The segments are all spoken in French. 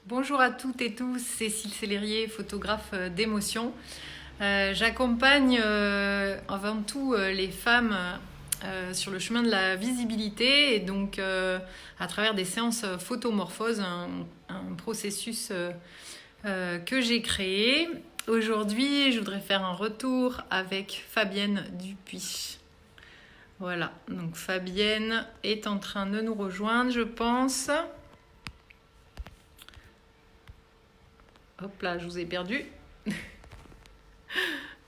Bonjour à toutes et tous, Cécile Célérier, photographe d'émotion. J'accompagne avant tout les femmes sur le chemin de la visibilité et donc à travers des séances photomorphose, un processus que j'ai créé. Aujourd'hui, je voudrais faire un retour avec Fabienne Dupuis. Voilà, donc Fabienne est en train de nous rejoindre, je pense. Hop là, je vous ai perdu.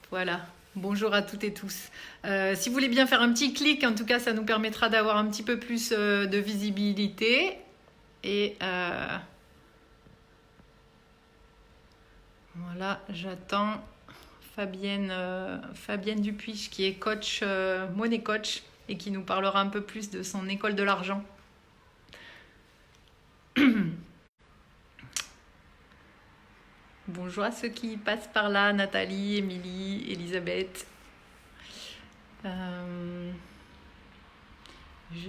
Voilà. Bonjour à toutes et tous. Si vous voulez bien faire un petit clic, en tout cas, ça nous permettra d'avoir un petit peu plus de visibilité. Et voilà, j'attends Fabienne Dupuis, qui est coach, money coach, et qui nous parlera un peu plus de son école de l'argent. Bonjour à ceux qui passent par là, Nathalie, Émilie, Elisabeth. Je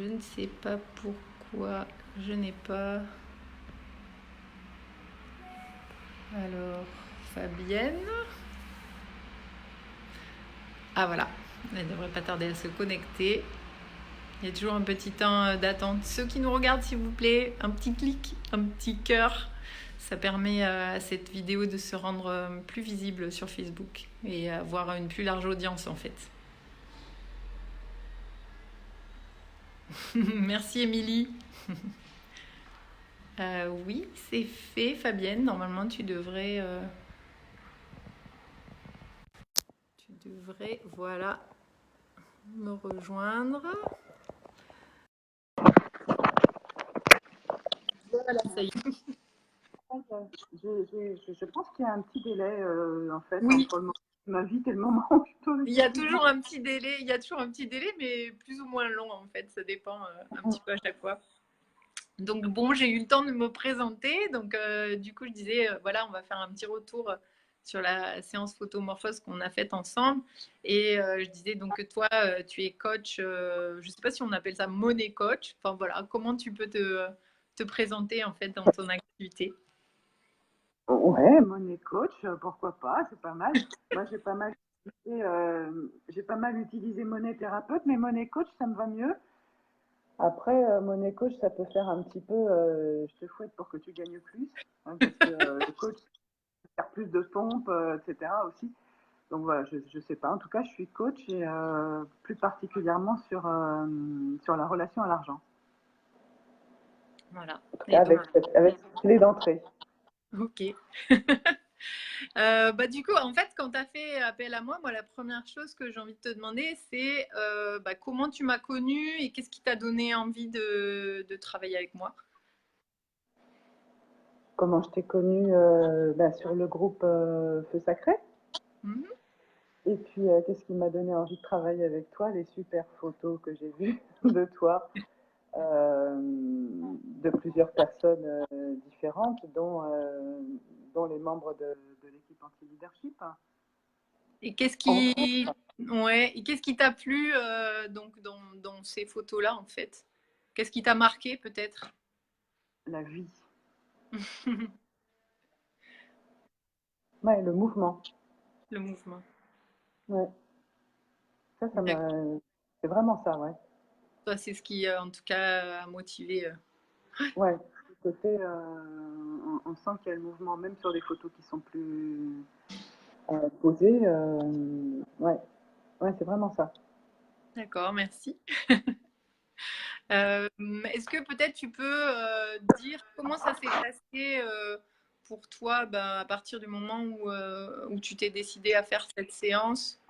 ne sais pas pourquoi je n'ai pas... Alors, Fabienne. Ah voilà, elle ne devrait pas tarder à se connecter. Il y a toujours un petit temps d'attente. Ceux qui nous regardent, s'il vous plaît, un petit clic, un petit cœur. Ça permet à cette vidéo de se rendre plus visible sur Facebook et avoir une plus large audience en fait. Merci Émilie. Oui, c'est fait Fabienne. Normalement, tu devrais, voilà, me rejoindre. Voilà, ça y est. Je pense qu'il y a un petit délai en fait Oui, entre le moment où tu m'invites et le moment où je te il y a dis. toujours un petit délai, mais plus ou moins long en fait, ça dépend un petit peu à chaque fois. Donc bon, j'ai eu le temps de me présenter, donc du coup je disais voilà, on va faire un petit retour sur la séance photomorphose qu'on a faite ensemble. Et je disais donc que toi tu es coach, je ne sais pas si on appelle ça money coach. Enfin voilà, comment tu peux te présenter en fait dans ton activité. Ouais, money coach, pourquoi pas, c'est pas mal. Moi, j'ai pas mal utilisé monnaie thérapeute, mais money coach, ça me va mieux. Après, money coach, ça peut faire un petit peu, je te fouette pour que tu gagnes plus, hein, parce que le coach, c'est faire plus de pompes, etc. aussi. Donc voilà, je sais pas. En tout cas, je suis coach et plus particulièrement sur la relation à l'argent. Voilà. En tout Et cas, donc, avec cette clé d'entrée. ok. Bah, du coup, en fait, quand tu as fait appel à moi, la première chose que j'ai envie de te demander, c'est bah, comment tu m'as connue et qu'est-ce qui t'a donné envie de travailler avec moi. Comment je t'ai connue sur le groupe Feu Sacré. Mhm. Et puis, qu'est-ce qui m'a donné envie de travailler avec toi? Les super photos que j'ai vues de toi, de plusieurs personnes différentes, dont les membres de l'équipe anti-leadership. Et qu'est-ce Entre qui, ouais, et qu'est-ce qui t'a plu donc dans ces photos-là, en fait? Qu'est-ce qui t'a marqué, peut-être? la vie. Ouais, le mouvement. Le mouvement. Ouais. Ça D'accord. m'a. C'est vraiment ça, ouais. Toi, c'est ce qui, en tout cas, a motivé. Ouais. Ce côté, on sent qu'il y a le mouvement, même sur les photos qui sont plus posées. Ouais, ouais, c'est vraiment ça. D'accord, merci. Est-ce que peut-être tu peux dire comment ça s'est passé pour toi à partir du moment où tu t'es décidé à faire cette séance?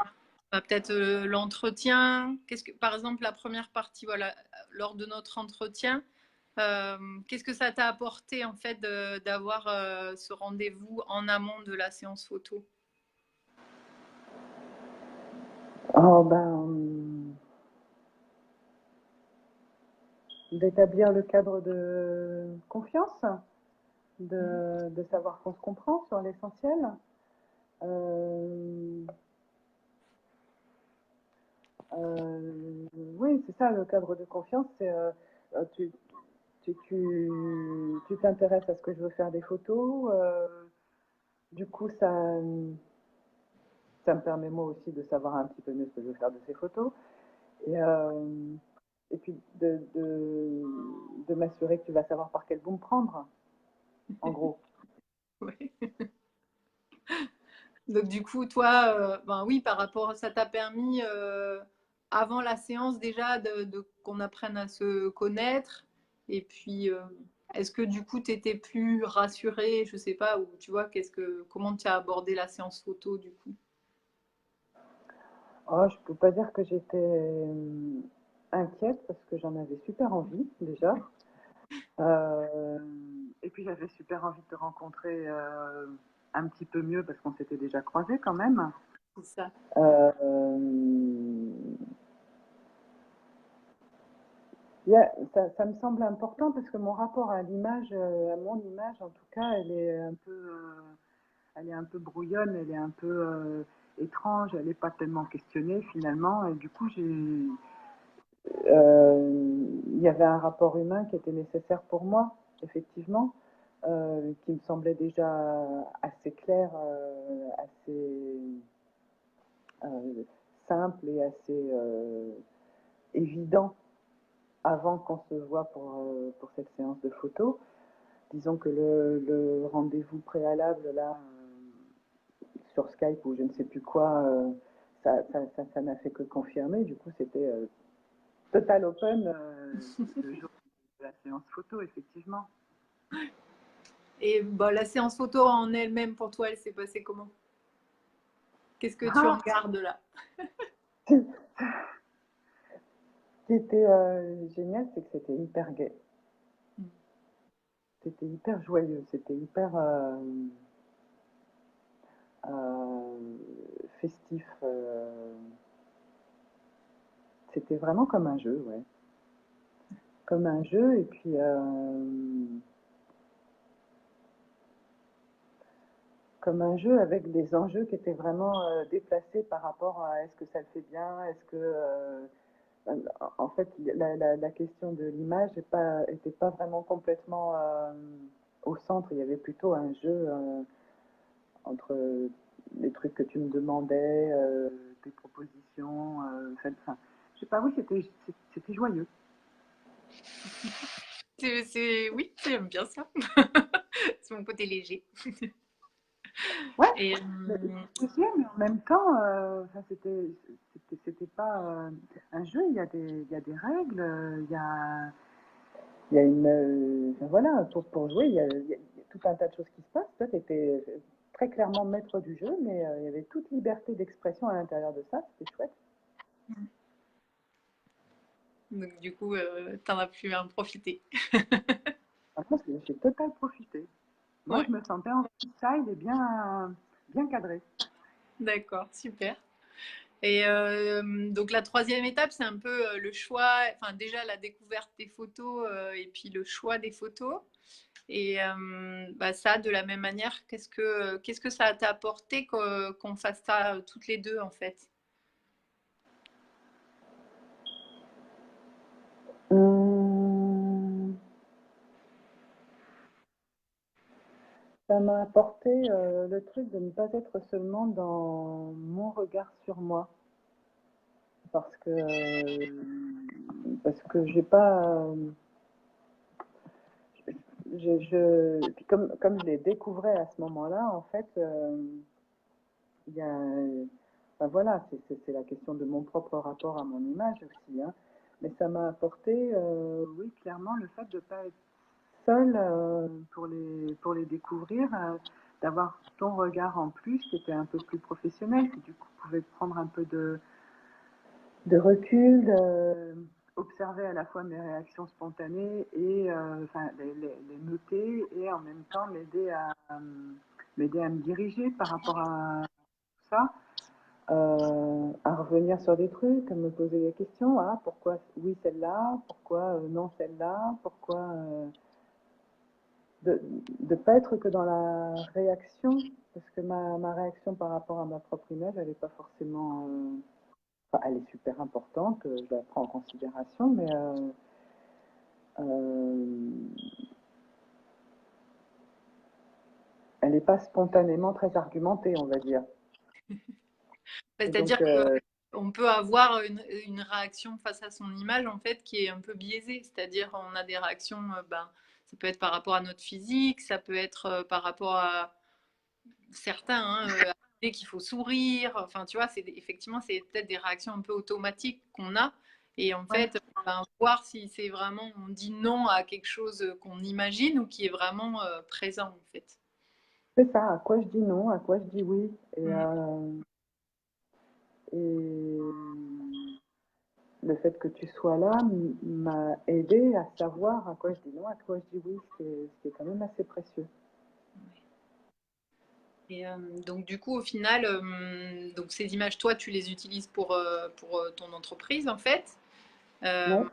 Peut-être l'entretien. Qu'est-ce que, par exemple, la première partie, voilà, lors de notre entretien, qu'est-ce que ça t'a apporté en fait d'avoir ce rendez-vous en amont de la séance photo? Oh, d'établir le cadre de confiance, Mhm. de savoir qu'on se comprend sur l'essentiel. Euh, oui, c'est ça, le cadre de confiance, c'est tu, si tu t'intéresses à ce que je veux faire des photos, du coup, ça me permet moi aussi de savoir un petit peu mieux ce que je veux faire de ces photos. Et, et puis de m'assurer que tu vas savoir par quel bout me prendre, en gros. Ouais. Donc du coup, toi, ben oui, par rapport, ça t'a permis avant la séance déjà qu'on apprenne à se connaître. Et puis, est-ce que du coup, tu étais plus rassurée, je sais pas, ou tu vois, comment tu as abordé la séance photo du coup? Oh, je peux pas dire que j'étais inquiète parce que j'en avais super envie déjà. Euh, et puis j'avais super envie de te rencontrer un petit peu mieux parce qu'on s'était déjà croisés quand même. C'est ça. Euh, ça me semble important parce que mon rapport à l'image, à mon image en tout cas, elle est un peu brouillonne, elle est un peu étrange, elle n'est pas tellement questionnée finalement. Et du coup, il y avait un rapport humain qui était nécessaire pour moi, effectivement, qui me semblait déjà assez clair, assez euh, simple et assez évident avant qu'on se voit pour cette séance de photos. Disons que le rendez-vous préalable, là, sur Skype ou je ne sais plus quoi, ça n'a fait que confirmer. Du coup, c'était total open le jour de la séance photo, effectivement. Et bah, la séance photo en elle-même, pour toi, elle s'est passée comment? Qu'est-ce que tu en Ah, gardes là? ce qui était génial, c'est que c'était hyper gai. C'était hyper joyeux, c'était hyper festif. C'était vraiment comme un jeu, ouais. Comme un jeu, et puis comme un jeu avec des enjeux qui étaient vraiment déplacés par rapport à est-ce que ça le fait bien, est-ce que en fait la question de l'image était pas vraiment complètement au centre. Il y avait plutôt un jeu entre les trucs que tu me demandais, tes propositions, enfin, je sais pas, oui, c'était joyeux. Oui, j'aime bien ça. C'est mon côté léger. Ouais, Et mais, mais en même temps, enfin, c'était pas un jeu. Il y a des règles, il y a une, enfin, voilà, pour jouer, il y a tout un tas de choses qui se passent. Toi, tu étais très clairement maître du jeu, mais il y avait toute liberté d'expression à l'intérieur de ça. C'était chouette. donc, du coup, t'en as pu en profiter. Après, j'ai total profité. Moi, Ouais, je me sentais en freestyle et bien cadré. d'accord, super. Et donc la troisième étape, c'est un peu le choix, enfin déjà la découverte des photos et puis le choix des photos. Et bah, ça, de la même manière, qu'est-ce que ça t'a apporté qu'on fasse ça toutes les deux en fait? Hum, Ça m'a apporté le truc de ne pas être seulement dans mon regard sur moi, parce que parce que j'ai pas, puis comme je les découvrais à ce moment-là, en fait, il y a, enfin voilà, c'est la question de mon propre rapport à mon image aussi, hein. Mais ça m'a apporté, oui, clairement, le fait de ne pas être seule pour les découvrir, d'avoir ton regard en plus qui était un peu plus professionnel, qui du coup pouvait prendre un peu de recul, observer à la fois mes réactions spontanées et enfin, les noter et en même temps m'aider à me diriger par rapport à ça, à revenir sur des trucs, à me poser des questions. Ah, pourquoi oui celle-là, pourquoi non celle-là, pourquoi de ne pas être que dans la réaction, parce que ma réaction par rapport à ma propre image, elle n'est pas forcément. Enfin, elle est super importante, je la prends en considération, euh, elle n'est pas spontanément très argumentée, on va dire. Et C'est-à-dire donc, qu'on peut avoir une réaction face à son image, en fait, qui est un peu biaisée. C'est-à-dire, on a des réactions, ben, ça peut être par rapport à notre physique, ça peut être par rapport à certains, hein, à l'idée qu'il faut sourire. Enfin, tu vois, effectivement, c'est peut-être des réactions un peu automatiques qu'on a. Et en ouais, fait, ben, voir si c'est vraiment, on dit non à quelque chose qu'on imagine ou qui est vraiment présent, en fait. c'est ça, à quoi je dis non, à quoi je dis oui. Mm. Et le fait que tu sois là m'a aidé à savoir à quoi je dis non, à quoi je dis oui, ce qui est quand même assez précieux. Et donc du coup, au final, donc ces images, toi, tu les utilises pour ton entreprise, en fait. Euh, Ouais.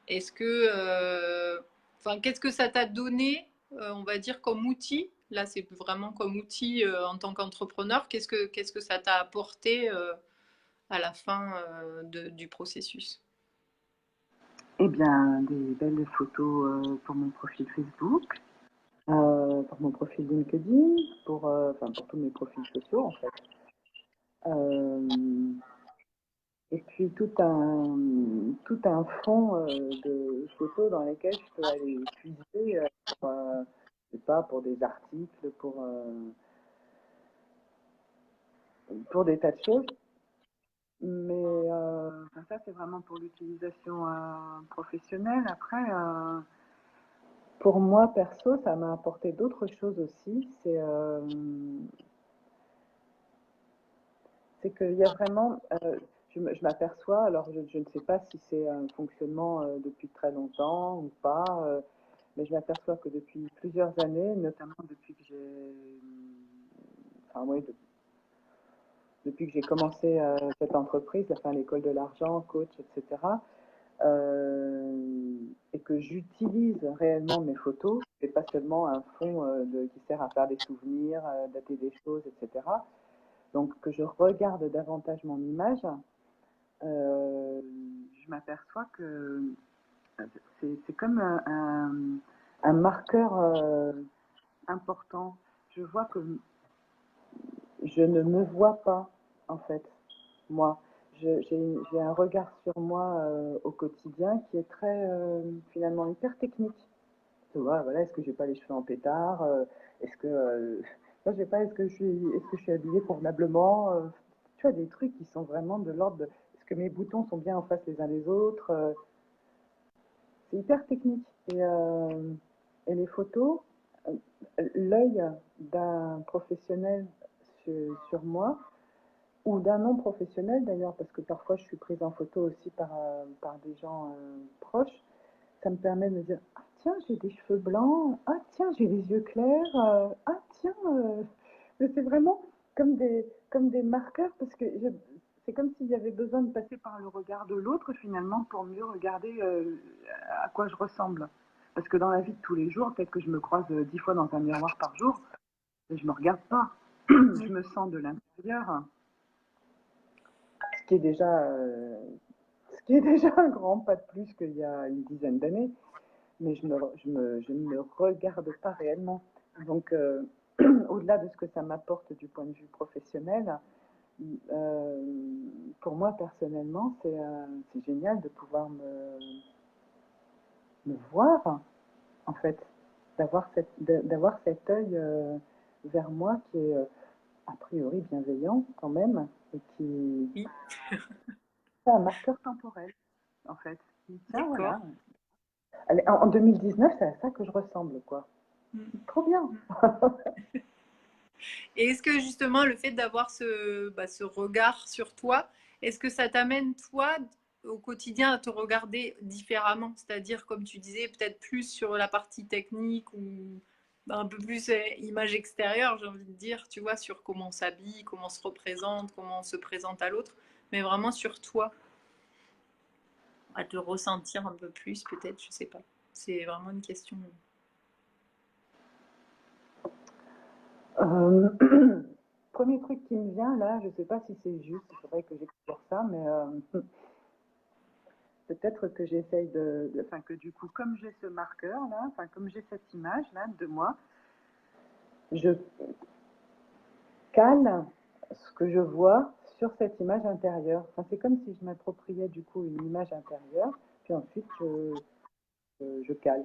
Est-ce que, enfin, qu'est-ce que ça t'a donné, on va dire, comme outil? Là, c'est vraiment comme outil en tant qu'entrepreneur. Qu'est-ce que ça t'a apporté à la fin du processus? Eh bien, des belles photos pour mon profil Facebook, pour mon profil LinkedIn, enfin, pour tous mes profils sociaux en fait. Euh, et puis tout un fond de photos dans lesquelles je peux aller puiser je sais pas, pour des articles, pour des tas de choses. Mais enfin, ça, c'est vraiment pour l'utilisation professionnelle. Après, pour moi, perso, ça m'a apporté d'autres choses aussi. C'est qu'il y a vraiment, je m'aperçois, alors je ne sais pas si c'est un fonctionnement depuis très longtemps ou pas, mais je m'aperçois que depuis plusieurs années, notamment depuis que enfin, ouais, depuis que j'ai commencé cette entreprise, enfin l'école de l'argent, coach, etc., et que j'utilise réellement mes photos, c'est pas seulement un fond qui sert à faire des souvenirs, dater des choses, etc. Donc que je regarde davantage mon image, je m'aperçois que c'est comme un marqueur important. Je vois que je ne me vois pas, en fait, moi. J'ai un regard sur moi au quotidien qui est très, finalement, hyper technique. Tu vois, voilà, est-ce que j'ai pas les cheveux en pétard Est-ce que, je sais pas, est-ce que je suis habillée convenablement Tu vois, des trucs qui sont vraiment de l'ordre de, est-ce que mes boutons sont bien en face les uns des autres C'est hyper technique. Et les photos, euh, l'œil d'un professionnel sur moi, ou d'un non professionnel d'ailleurs, parce que parfois je suis prise en photo aussi par des gens proches, ça me permet de me dire, ah tiens, j'ai des cheveux blancs, ah tiens, j'ai les yeux clairs, ah tiens, c'est vraiment comme des marqueurs, parce que c'est comme s'il y avait besoin de passer par le regard de l'autre finalement pour mieux regarder à quoi je ressemble. Parce que dans la vie de tous les jours, peut-être que je me croise 10 fois dans un miroir par jour, et je me regarde pas. Je me sens de l'intérieur, ce qui est déjà, euh, ce qui est déjà un grand pas de plus qu'il y a une dizaine d'années. Mais je ne me regarde pas réellement. Donc, au-delà de ce que ça m'apporte du point de vue professionnel, euh, pour moi personnellement, c'est génial de pouvoir me voir, en fait, d'avoir cet œil vers moi qui est a priori bienveillant quand même, et qui Oui, est un marqueur temporel, en fait. Tiens, d'accord. voilà. Allez, en 2019, c'est à ça que je ressemble, quoi. Trop bien. Et est-ce que justement le fait d'avoir ce regard sur toi, est-ce que ça t'amène toi au quotidien à te regarder différemment? C'est-à-dire, comme tu disais, peut-être plus sur la partie technique ou un peu plus image extérieure, j'ai envie de dire, tu vois, sur comment on s'habille, comment on se représente, comment on se présente à l'autre, mais vraiment sur toi, à te ressentir un peu plus, peut-être, je sais pas. C'est vraiment une question. Euh, Premier truc qui me vient là, je sais pas si c'est juste, il faudrait que j'explore ça, mais peut-être que j'essaye enfin que du coup, comme j'ai ce marqueur là, enfin comme j'ai cette image là de moi, je cale ce que je vois sur cette image intérieure. Enfin, c'est comme si je m'appropriais du coup une image intérieure, puis ensuite je cale.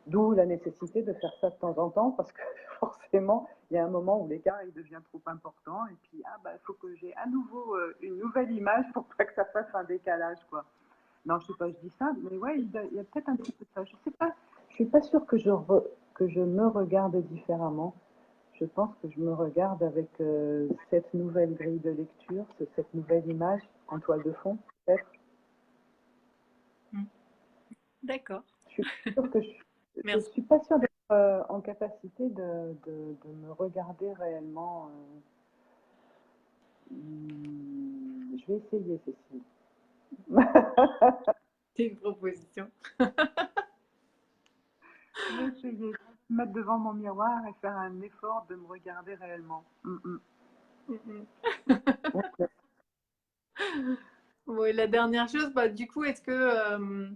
D'où la nécessité de faire ça de temps en temps, parce que forcément, il y a un moment où l'écart il devient trop important, et puis il faut que j'ai à nouveau une nouvelle image pour pas que ça fasse un décalage, quoi. Non, je sais pas, je dis ça, mais ouais, il y a peut-être un petit peu de ça. Je sais pas, je suis pas sûre que je me regarde différemment. Je pense que je me regarde avec cette nouvelle grille de lecture, cette nouvelle image en toile de fond, peut-être. D'accord. Je suis sûre que je Merci. suis pas sûre d'être en capacité de me regarder réellement. Je vais essayer, Cécile. C'est une proposition. Je vais essayer de me mettre devant mon miroir et faire un effort de me regarder réellement. Ok. Bon, et la dernière chose, bah, du coup, est-ce que,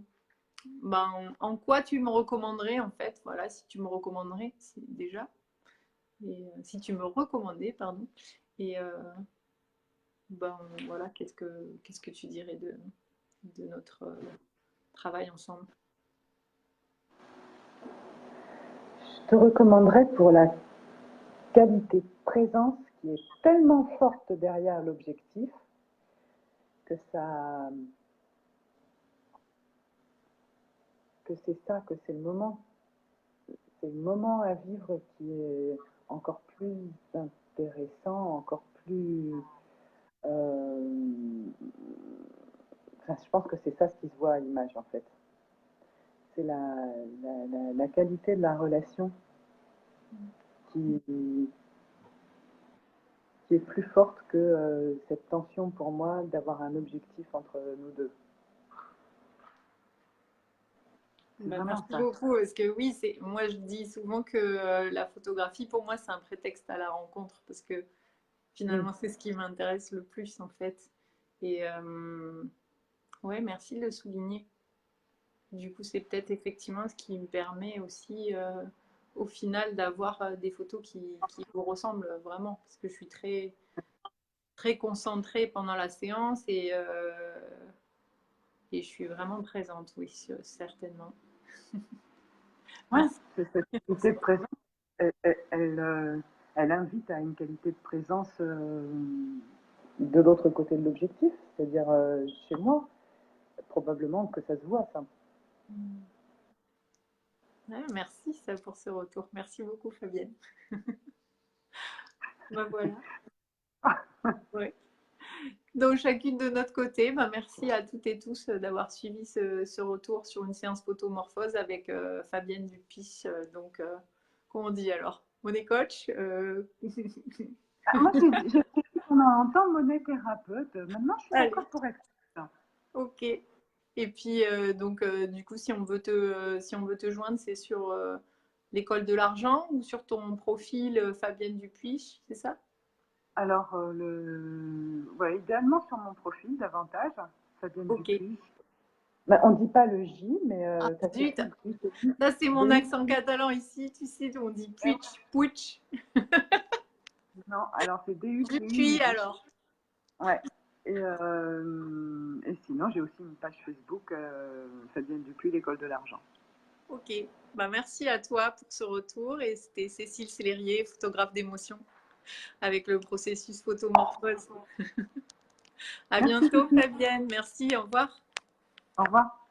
en quoi tu me recommanderais en fait, voilà, si tu me recommanderais déjà, et si tu me recommandais, pardon, et ben voilà, qu'est-ce que tu dirais de notre travail ensemble? Je te recommanderais pour la qualité de présence qui est tellement forte derrière l'objectif que ça, que c'est ça, que c'est le moment. C'est le moment à vivre qui est encore plus intéressant, encore plus. Enfin, je pense que c'est ça ce qui se voit à l'image en fait. C'est la qualité de la relation qui, qui est plus forte que cette tension pour moi d'avoir un objectif entre nous deux. C'est Bah, vraiment merci ça. beaucoup, parce que oui, moi je dis souvent que la photographie pour moi c'est un prétexte à la rencontre, parce que Mm. finalement c'est ce qui m'intéresse le plus en fait. Et ouais, merci de le souligner. Du coup, c'est peut-être effectivement ce qui me permet aussi, au final, d'avoir des photos qui vous ressemblent vraiment. Parce que je suis très, très concentrée pendant la séance et je suis vraiment présente, oui, certainement. Ouais, Merci. cette qualité de présence, elle invite à une qualité de présence de l'autre côté de l'objectif, c'est-à-dire chez moi. Probablement que ça se voit, ça. Ouais, merci ça pour ce retour. Merci beaucoup, Fabienne. Ben voilà. Ouais. Donc, chacune de notre côté, ben, merci à toutes et tous d'avoir suivi ce retour sur une séance photomorphose avec Fabienne Dupuis. Comment on dit alors? Money coach. Ah, moi, j'ai fait pendant longtemps monnaie thérapeute. Maintenant, je suis Allez, d'accord pour être ça. ok. Et puis, du coup, si on veut te joindre, c'est sur l'école de l'argent ou sur ton profil Fabienne Dupuis, c'est ça? Alors, ouais, idéalement sur mon profil, davantage, ça vient du Ok. plus. Bah, on dit pas le J, mais Ah, ça zut! s'écrit Là, c'est mon DU. accent catalan ici, tu sais, on dit puitch, puitch. Non, alors c'est Dupuis DUPUI. alors. Ouais. Et sinon, j'ai aussi une page Facebook, Fabienne Dupuis, l'école de l'argent. Ok, bah, merci à toi pour ce retour et c'était Cécile Célérier, photographe d'émotion avec le processus photomorphose. À Merci, bientôt Cécile. Fabienne, merci, au revoir. Au revoir.